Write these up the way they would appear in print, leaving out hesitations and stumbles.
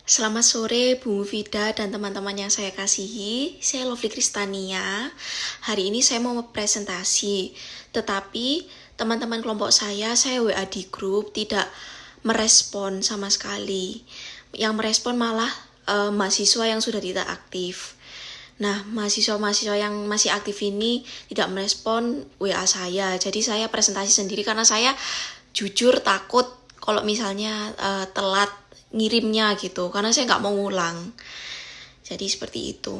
Selamat sore Bu Mufida dan teman-teman yang saya kasihi. Saya Lovely Kristania. Hari ini saya mau presentasi, tetapi teman-teman kelompok saya WA di grup tidak merespon sama sekali. Yang merespon malah mahasiswa yang sudah tidak aktif. Nah, mahasiswa-mahasiswa yang masih aktif ini tidak merespon WA saya. Jadi saya presentasi sendiri karena saya jujur takut kalau misalnya telat ngirimnya gitu, karena saya nggak mau ngulang. Jadi seperti itu.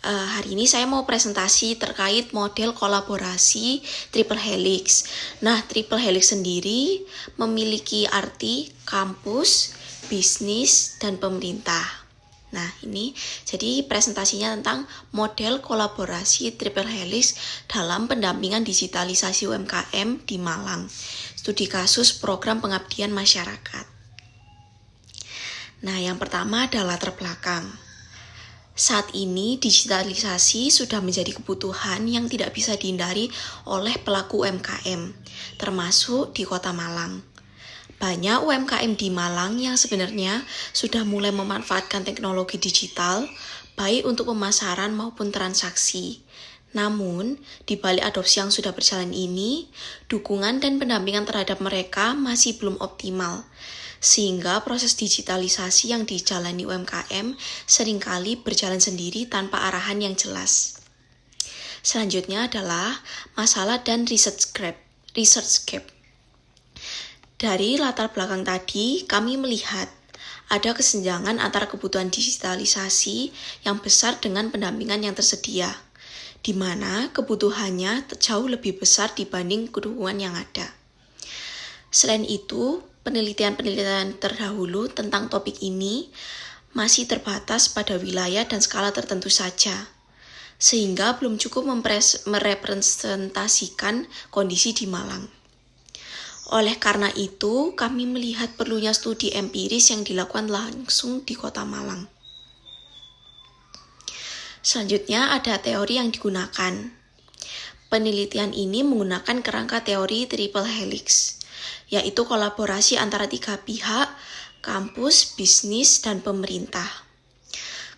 Hari ini saya mau presentasi terkait model kolaborasi triple helix. Nah, triple helix sendiri memiliki arti kampus, bisnis, dan pemerintah. Nah, ini jadi presentasinya tentang model kolaborasi triple helix dalam pendampingan digitalisasi UMKM di Malang. Studi kasus program pengabdian masyarakat. Nah, yang pertama adalah latar belakang. Saat ini digitalisasi sudah menjadi kebutuhan yang tidak bisa dihindari oleh pelaku UMKM, termasuk di Kota Malang. Banyak UMKM di Malang yang sebenarnya sudah mulai memanfaatkan teknologi digital, baik untuk pemasaran maupun transaksi. Namun, di balik adopsi yang sudah berjalan ini, dukungan dan pendampingan terhadap mereka masih belum optimal, sehingga proses digitalisasi yang dijalani UMKM seringkali berjalan sendiri tanpa arahan yang jelas. Selanjutnya adalah masalah dan research gap. Dari latar belakang tadi, kami melihat ada kesenjangan antara kebutuhan digitalisasi yang besar dengan pendampingan yang tersedia, di mana kebutuhannya jauh lebih besar dibanding dukungan yang ada. Selain itu, penelitian-penelitian terdahulu tentang topik ini masih terbatas pada wilayah dan skala tertentu saja, sehingga belum cukup merepresentasikan kondisi di Malang. Oleh karena itu, kami melihat perlunya studi empiris yang dilakukan langsung di Kota Malang. Selanjutnya ada teori yang digunakan. Penelitian ini menggunakan kerangka teori triple helix, yaitu kolaborasi antara 3 pihak, kampus, bisnis, dan pemerintah.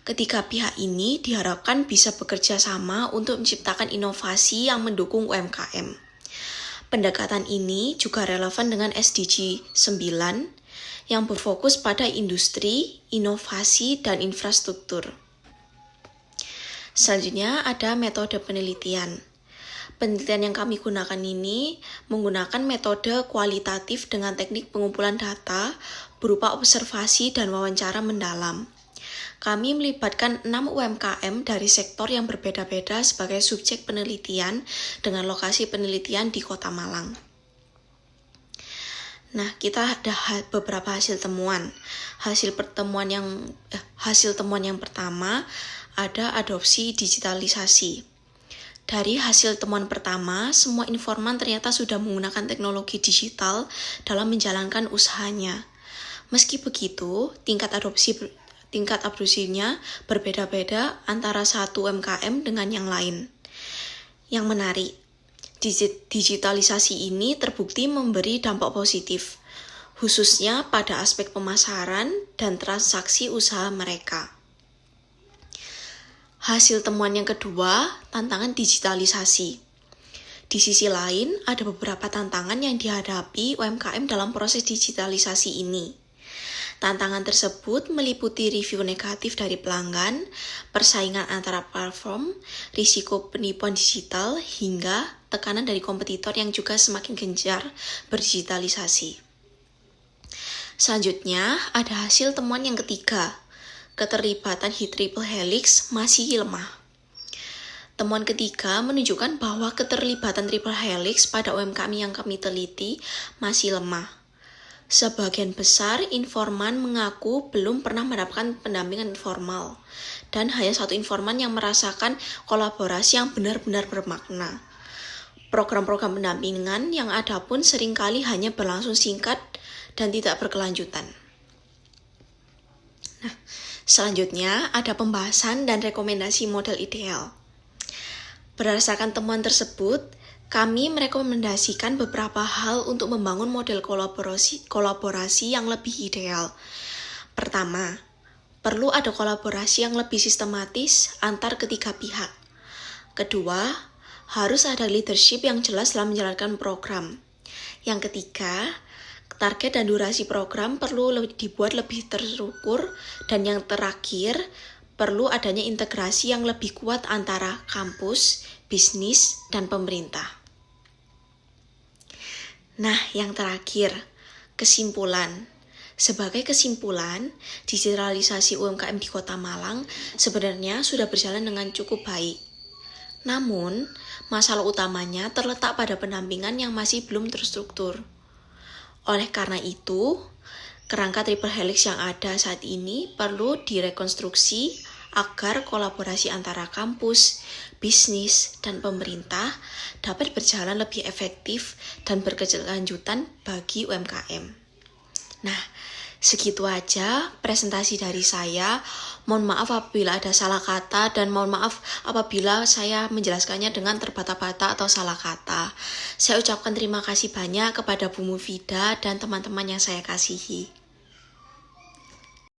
Ketiga pihak ini diharapkan bisa bekerja sama untuk menciptakan inovasi yang mendukung UMKM. Pendekatan ini juga relevan dengan SDG 9 yang berfokus pada industri, inovasi, dan infrastruktur. Selanjutnya ada metode penelitian. Penelitian yang kami gunakan ini menggunakan metode kualitatif dengan teknik pengumpulan data berupa observasi dan wawancara mendalam. Kami melibatkan 6 UMKM dari sektor yang berbeda-beda sebagai subjek penelitian dengan lokasi penelitian di Kota Malang. Nah, kita ada beberapa hasil temuan. Hasil temuan yang pertama ada adopsi digitalisasi. Dari hasil temuan pertama, semua informan ternyata sudah menggunakan teknologi digital dalam menjalankan usahanya. Meski begitu, tingkat adopsinya berbeda-beda antara satu UMKM dengan yang lain. Yang menarik, digitalisasi ini terbukti memberi dampak positif, khususnya pada aspek pemasaran dan transaksi usaha mereka. Hasil temuan yang kedua, tantangan digitalisasi. Di sisi lain, ada beberapa tantangan yang dihadapi UMKM dalam proses digitalisasi ini. Tantangan tersebut meliputi review negatif dari pelanggan, persaingan antara platform, risiko penipuan digital, hingga tekanan dari kompetitor yang juga semakin gencar berdigitalisasi. Selanjutnya, ada hasil temuan yang ketiga. Keterlibatan triple helix masih lemah. Temuan ketiga menunjukkan bahwa keterlibatan triple helix pada UMKM yang kami teliti masih lemah. Sebagian besar informan mengaku belum pernah mendapatkan pendampingan informal, dan hanya satu informan yang merasakan kolaborasi yang benar-benar bermakna. Program-program pendampingan yang ada pun seringkali hanya berlangsung singkat dan tidak berkelanjutan. Nah, selanjutnya ada pembahasan dan rekomendasi model ideal. Berdasarkan temuan tersebut, kami merekomendasikan beberapa hal untuk membangun model kolaborasi yang lebih ideal. Pertama, perlu ada kolaborasi yang lebih sistematis antar ketiga pihak. Kedua, harus ada leadership yang jelas dalam menjalankan program. Yang ketiga, target dan durasi program perlu dibuat lebih terukur. Dan yang terakhir, perlu adanya integrasi yang lebih kuat antara kampus, bisnis, dan pemerintah. Nah, yang terakhir, kesimpulan. Sebagai kesimpulan, digitalisasi UMKM di Kota Malang sebenarnya sudah berjalan dengan cukup baik. Namun, masalah utamanya terletak pada pendampingan yang masih belum terstruktur. Oleh karena itu, kerangka triple helix yang ada saat ini perlu direkonstruksi agar kolaborasi antara kampus, bisnis, dan pemerintah dapat berjalan lebih efektif dan berkelanjutan bagi UMKM. Nah, segitu aja presentasi dari saya. Mohon maaf apabila ada salah kata dan mohon maaf apabila saya menjelaskannya dengan terbata-bata atau salah kata. Saya ucapkan terima kasih banyak kepada Bu Mufidah dan teman-teman yang saya kasihi.